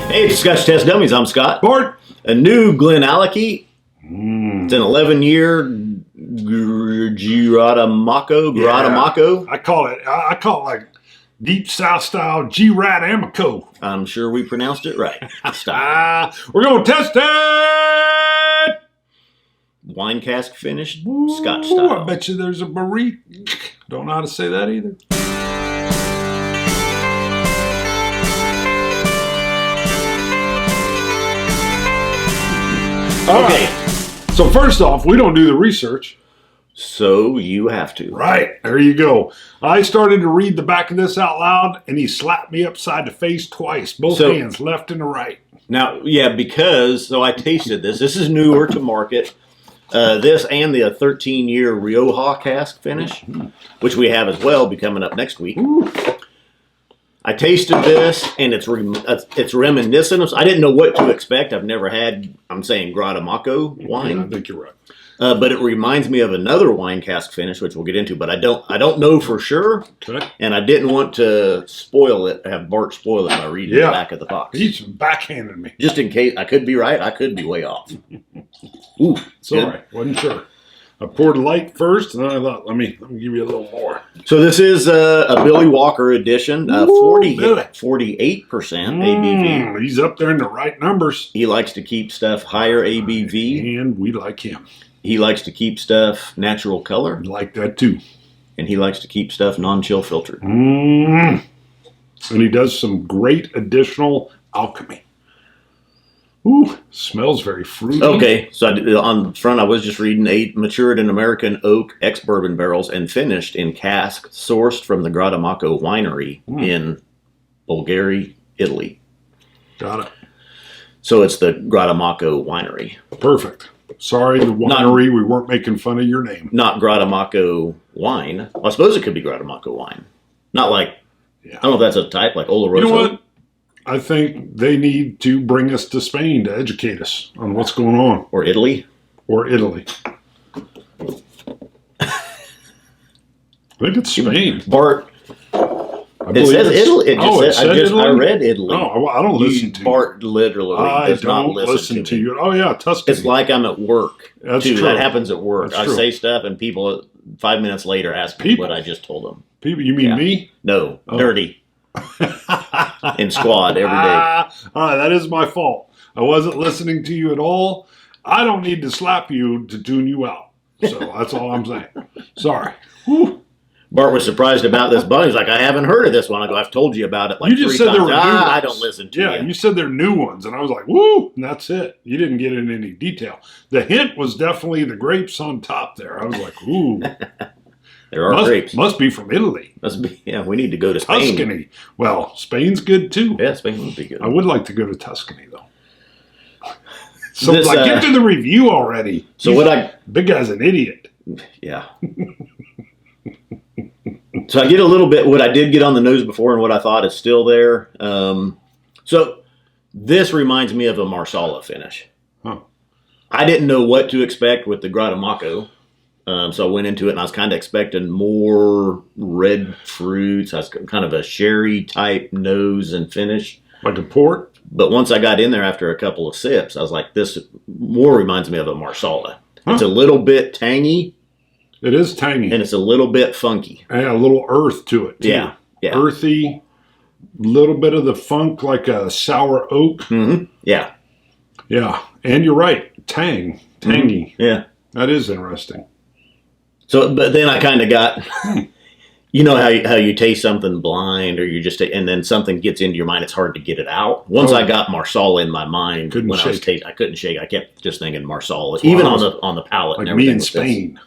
Hey, it's Scotch Test Dummies. I'm Scott. Bart. A new GlenAllachie. It's an 11-year Grattamacco. I call it like deep south style Grattamacco. I'm sure we pronounced it right. We're gonna test it. Wine cask finished, Ooh, Scotch style. I bet you there's a barrique. Don't know how to say that either. Okay. So first off, we don't do the research. So you have to. Right. There you go. I started to read the back of this out loud, and he slapped me upside the face twice. Both hands, left and the right. Now, yeah, so I tasted this. This is newer to market. This and the 13-year Rioja cask finish, which we have as well, be coming up next week. Ooh. I tasted this, and it's reminiscent of. I didn't know what to expect. I've never had. I'm saying Grattamacco wine. Yeah, I think you're right. But it reminds me of another wine cask finish, which we'll get into. But I don't know for sure. Okay. And I didn't want to spoil it. Have Bart spoil it by reading the back of the box. He's backhanded me. Just in case. I could be right. I could be way off. Ooh, sorry, wasn't sure. I poured light first, and then I thought, let me give you a little more. So this is a Billy Walker edition, 48% ABV. He's up there in the right numbers. He likes to keep stuff higher ABV. And we like him. He likes to keep stuff natural color. We like that too. And he likes to keep stuff non-chill filtered. And he does some great additional alchemy. Ooh, smells very fruity. Okay, so on the front I was just reading, matured in American oak ex-bourbon barrels and finished in cask sourced from the Grattamacco winery in Bulgaria, Italy. Got it. So it's the Grattamacco winery. Perfect. Sorry, the winery, we weren't making fun of your name. Not Grattamacco wine. Well, I suppose it could be Grattamacco wine. Not like, I don't know if that's a type, like Oloroso. You know what? I think they need to bring us to Spain to educate us on what's going on. Or Italy. Or Italy. I think it's Spain. Bart. It says Italy. I read Italy. No, I don't listen to Bart literally does not listen to you. Oh, yeah, Tuscany. It's like I'm at work. That's too. true. That happens at work. That's I true. say stuff and people 5 minutes later ask me what I just told them. People, you mean me? No, dirty. In squad every day. All right, that is my fault. I wasn't listening to you at all. I don't need to slap you to tune you out. So that's all I'm saying. Sorry. Whew. Bart was surprised about this bun. He's like, I haven't heard of this one. I go, I've told you about it like you just 3 said times. There were new ones. I don't listen to you. Yeah, you said they're new ones. And I was like, woo, and that's it. You didn't get in any detail. The hint was definitely the grapes on top there. I was like, ooh. There are grapes. Must be from Italy. Must be. Yeah, we need to go to Spain. Tuscany. Well, Spain's good too. Yeah, Spain would be good. I would like to go to Tuscany though. So get to the review already. So big guy's an idiot. Yeah. So I get a little bit what I did get on the nose before and what I thought is still there. So this reminds me of a Marsala finish. Huh. I didn't know what to expect with the Grattamacco. So I went into it and I was kind of expecting more red fruits. I was kind of a sherry type nose and finish. Like a port? But once I got in there after a couple of sips, I was like, this more reminds me of a Marsala. Huh. It's a little bit tangy. It is tangy. And it's a little bit funky. And a little earth to it, too. Yeah. Earthy, little bit of the funk like a sour oak. Mm-hmm. Yeah. Yeah. And you're right. Tangy. Mm-hmm. Yeah. That is interesting. So, but then I kind of got, you know how you taste something blind or you just, and then something gets into your mind, it's hard to get it out. Once I got Marsala in my mind, I couldn't shake. I kept just thinking Marsala, even on the palate. Like and me in Spain.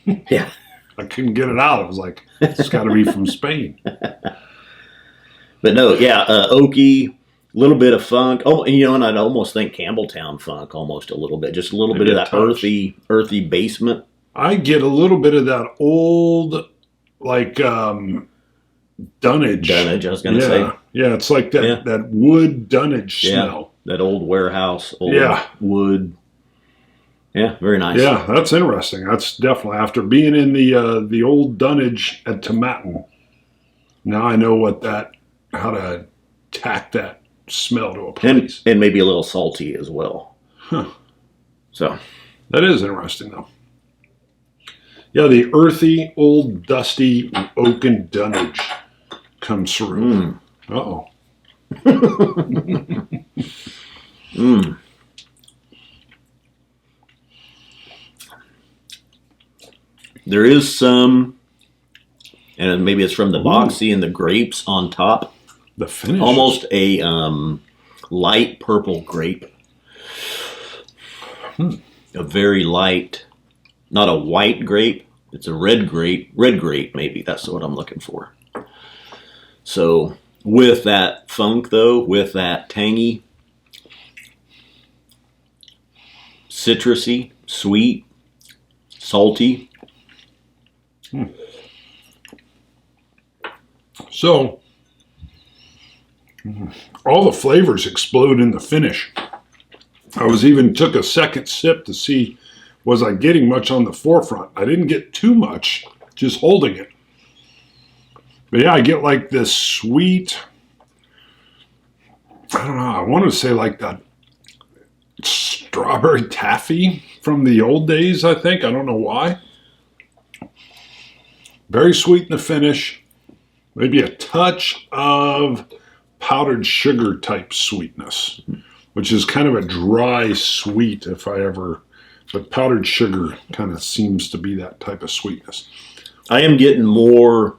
Yeah. I couldn't get it out. I was like, it's got to be from Spain. But no, yeah, oaky, little bit of funk. Oh, and I'd almost think Campbelltown funk almost a little bit. Just a little bit of that earthy basement. I get a little bit of that old, like, dunnage. Dunnage, I was going to say. Yeah, it's like that wood dunnage smell. That old warehouse, wood. Yeah, very nice. Yeah, that's interesting. That's definitely, after being in the old dunnage at Tomatin. Now I know how to tack that smell to a place. And maybe a little salty as well. Huh. So that is interesting, though. Yeah, the earthy, old, dusty, oaken dunnage comes through. Uh-oh. There is some, and maybe it's from the boxy and the grapes on top. The finish. Almost a light purple grape. A very light, not a white grape. It's a red grape. Red grape, maybe. That's what I'm looking for. So with that funk, though, with that tangy, citrusy, sweet, salty. So all the flavors explode in the finish. I took a second sip to see, was I getting much on the forefront? I didn't get too much, just holding it. But yeah, I get like this sweet, I don't know, I want to say like that strawberry taffy from the old days, I think. I don't know why. Very sweet in the finish. Maybe a touch of powdered sugar type sweetness, which is kind of a dry sweet but powdered sugar kind of seems to be that type of sweetness. I am getting more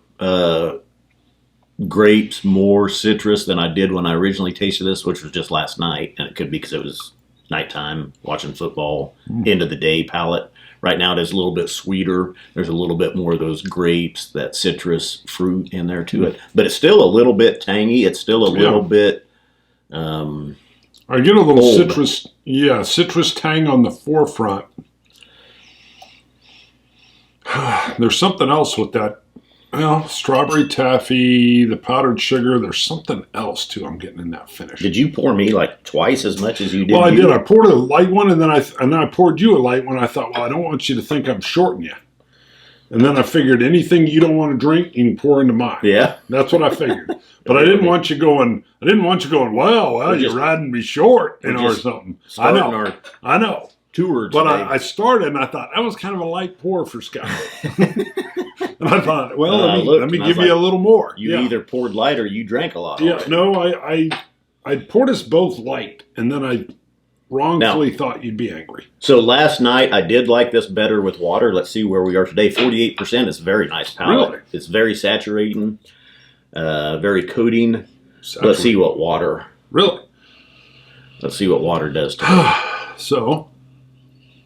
grapes, more citrus than I did when I originally tasted this, which was just last night. And it could be because it was nighttime, watching football, end of the day palate. Right now it is a little bit sweeter. There's a little bit more of those grapes, that citrus fruit in there to it. But it's still a little bit tangy. It's still a little bit... I get a little old. Citrus tang on the forefront. There's something else with that. Well, strawberry taffy, the powdered sugar. There's something else too I'm getting in that finish. Did you pour me like twice as much as you did? Well, I did. I poured a light one, and then I poured you a light one. I thought, well, I don't want you to think I'm shorting you. And then I figured anything you don't want to drink, you can pour into mine. Yeah, that's what I figured. But I didn't want you going. Well, you're riding me short, or something. I know. Tour today. But I started, and I thought that was kind of a light pour for Scott. And I thought, well, let me give you a little more. You either poured light or you drank a lot. Yeah, no, I poured us both light, and then I wrongfully thought you'd be angry. So last night I did like this better with water. Let's see where we are today. 48% is very nice palate. Really? It's very saturating, very coating. Let's see what water. Really? Let's see what water does to it. So,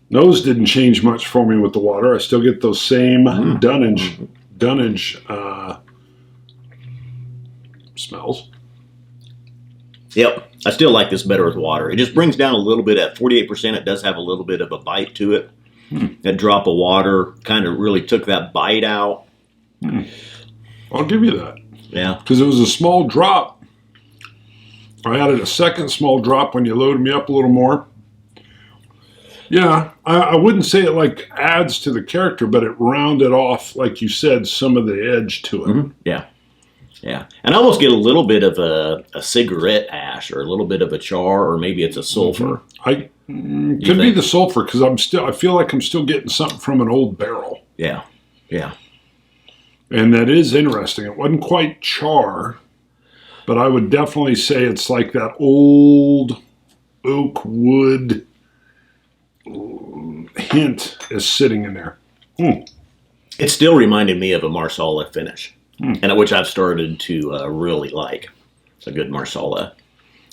nose didn't change much for me with the water. I still get those same dunnage smells. Yep. I still like this better with water. It just brings down a little bit. At 48%, it does have a little bit of a bite to it. That drop of water kind of really took that bite out. I'll give you that. Yeah. Because it was a small drop. I added a second small drop when you loaded me up a little more. Yeah, I wouldn't say it like adds to the character, but it rounded off, like you said, some of the edge to it. Yeah. Yeah. And I almost get a little bit of a cigarette ash or a little bit of a char, or maybe it's a sulfur. Could be the sulfur, because I feel like I'm still getting something from an old barrel. Yeah. Yeah. And that is interesting. It wasn't quite char, but I would definitely say it's like that old oak wood hint is sitting in there. It still reminded me of a Marsala finish, and which I've started to really like. It's a good Marsala.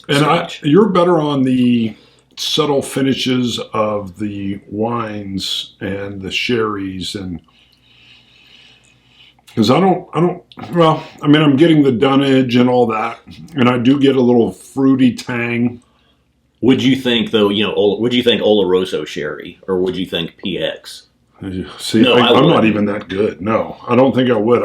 And you're better on the subtle finishes of the wines and the sherries, and because I'm getting the dunnage and all that, and I do get a little fruity tang. Would you think, though, would you think Oloroso sherry, or would you think PX? See, no, I'm not even that good. No, I don't think I would.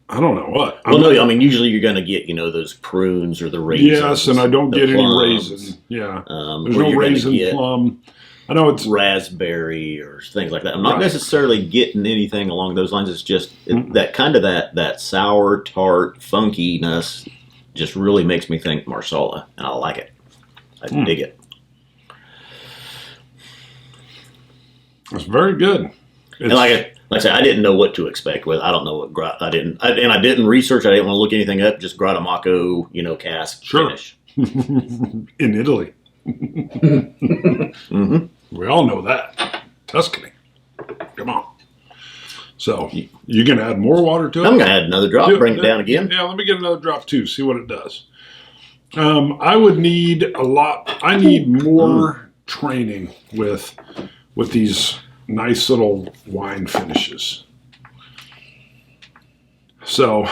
I don't know what. Usually you're going to get, those prunes or the raisins. Yes, and I don't get any raisin. Yeah. There's no raisin plum. I know it's raspberry or things like that. I'm not necessarily getting anything along those lines. It's just that kind of that sour, tart, funkiness just really makes me think Marsala, and I like it. I dig it. It's very good. And like I said, I didn't know what to expect with. I don't know what I didn't research. I didn't want to look anything up. Just Grattamacco, cask finish in Italy. We all know that. Tuscany. Come on. So you gonna add more water to it? I'm gonna add another drop. Bring it down again. Yeah, let me get another drop too. See what it does. I would need a lot. I need more training with these nice little wine finishes. So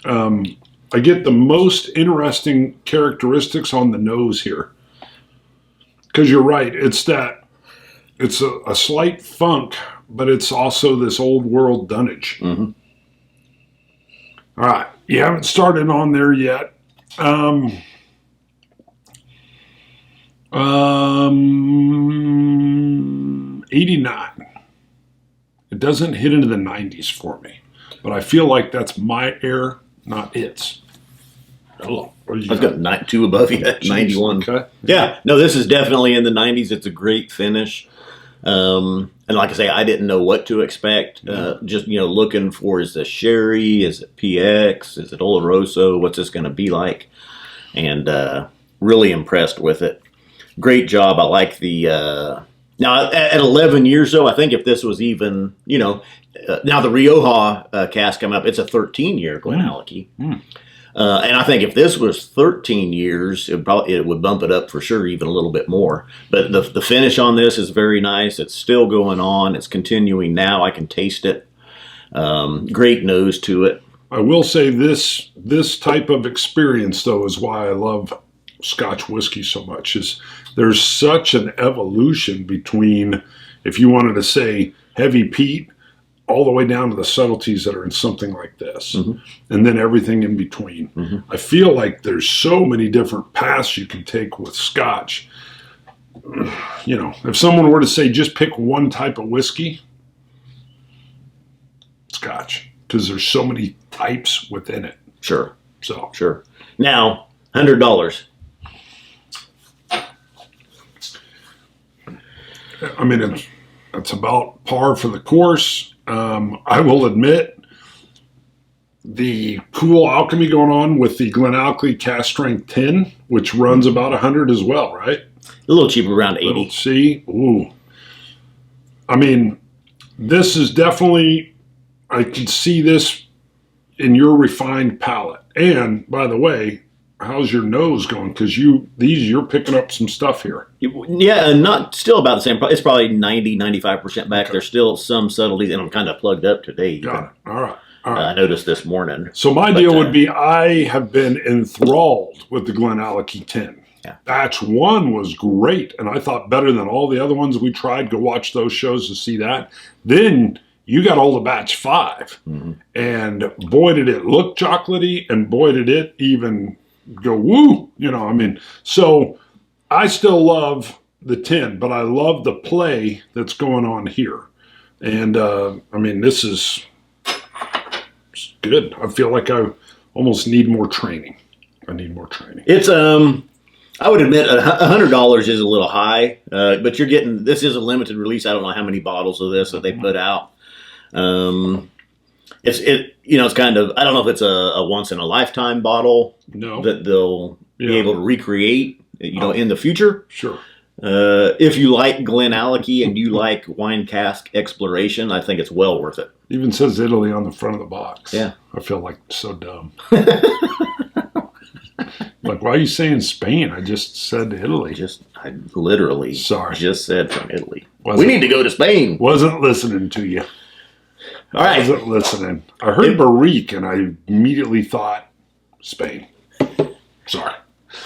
I get the most interesting characteristics on the nose here. Because you're right, it's a slight funk, but it's also this old world dunnage. Mm-hmm. All right, you haven't started on there yet. 89. It doesn't hit into the 90s for me, but I feel like that's my air, not its. Hello. I've got 2 above you at 91. Okay. Yeah, no, this is definitely in the 90s. It's a great finish. And like I say, I didn't know what to expect. Just, looking for, is this sherry? Is it PX? Is it Oloroso? What's this going to be like? And really impressed with it. Great job. I like the... now, at 11 years, though, I think if this was even, now the Rioja cask come up, it's a 13-year GlenAllachie. And I think if this was 13 years, it would bump it up for sure, even a little bit more. But the finish on this is very nice. It's still going on. It's continuing now. I can taste it. Great nose to it. I will say this type of experience, though, is why I love Scotch whiskey so much. Is there's such an evolution between, if you wanted to say heavy peat, all the way down to the subtleties that are in something like this, and then everything in between. I feel like there's so many different paths you can take with Scotch. If someone were to say just pick one type of whiskey, Scotch, because there's so many types within it. Sure. So sure. Now, $100. I mean, it's about par for the course. I will admit, the cool alchemy going on with the GlenAllachie Cask Strength 10, which runs about 100 as well, right? A little cheaper, around 80. See, ooh. I mean, this is definitely, I can see this in your refined palate. And by the way, how's your nose going? Because you're picking up some stuff here. Yeah, and not still about the same. It's probably 90, 95% back. Okay. There's still some subtleties, and I'm kind of plugged up today. Got it. All right. I noticed this morning. So my deal would be, I have been enthralled with the GlenAllachie 10. Yeah. Batch 1 was great, and I thought better than all the other ones we tried. Go watch those shows to see that. Then you got all the batch 5, and boy did it look chocolatey, and boy did it even go woo, so I still love the 10, but I love the play that's going on here. And this is good. I feel like I almost need more training. It's I would admit $100 is a little high, but you're getting, this is a limited release. I don't know how many bottles of this that they put out. It's kind of, I don't know if it's a once in a lifetime bottle that they'll be able to recreate, in the future. Sure. If you like GlenAllachie and you like wine cask exploration, I think it's well worth it. Even says Italy on the front of the box. Yeah. I feel like so dumb. Like, why are you saying Spain? I just said Italy. I literally just said from Italy. We need to go to Spain. Wasn't listening to you. All right. I wasn't listening. I heard Barrique, and I immediately thought Spain. Sorry.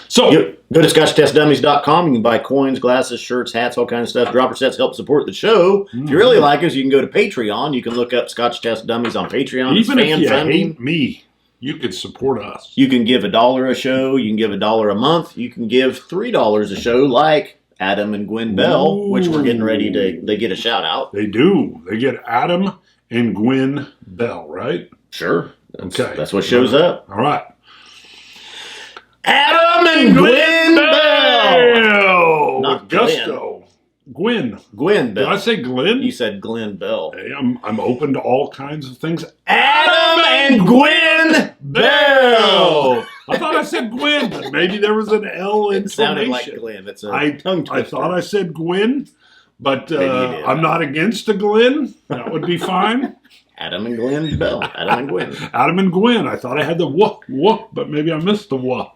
So go to ScotchTestDummies.com. You can buy coins, glasses, shirts, hats, all kinds of stuff. Dropper sets help support the show. If you really like us, you can go to Patreon. You can look up Scotch Test Dummies on Patreon. Even if you hate me, you could support us. You can give $1 a show. You can give $1 a month. You can give $3 a show, like Adam and Gwen Bell, which we're getting ready to. They get a shout out. They do. They get Adam and Gwen Bell, right? Sure. Okay. That's what shows up. All right. Adam and Gwen Bell. Not Gusto. Gwen. Gwen Bell. Did I say Glenn? You said Glen Bell. Hey, I'm open to all kinds of things. Adam and Gwen Bell. I thought I said Gwen, but maybe there was an L in. It sounded like Glenn. It's a tongue twister. I thought I said Gwen, but I'm not against a Glenn. That would be fine. Adam and Gwen Bell. Adam and Gwen. Adam and Gwen. I thought I had the wah, but maybe I missed the wah.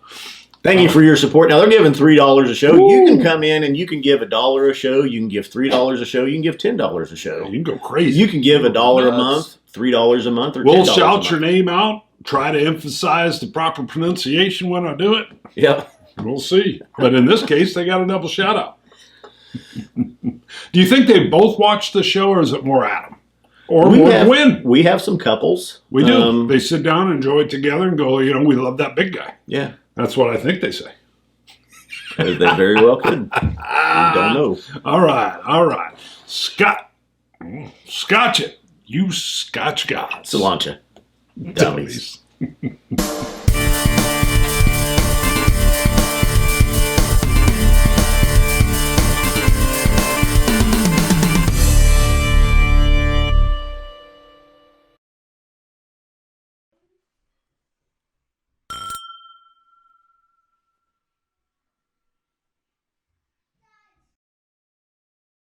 Thank you for your support. Now they're giving $3 a show. Ooh. You can come in and you can give $1 a show. You can give $3 a show. You can give $10 a show. You can go crazy. You can give $1 a month, $3 a month, or $10 we'll shout your name out. Try to emphasize the proper pronunciation when I do it. Yep. We'll see. But in this case, they got a double shout out. Do you think they both watch the show, or is it more Adam? Or more Gwen? We have some couples. We do. They sit down and enjoy it together and go, we love that big guy. Yeah. That's what I think they say. They very well could. I don't know. All right. Scotch it. You Scotch gods. Cilantro. Dummies.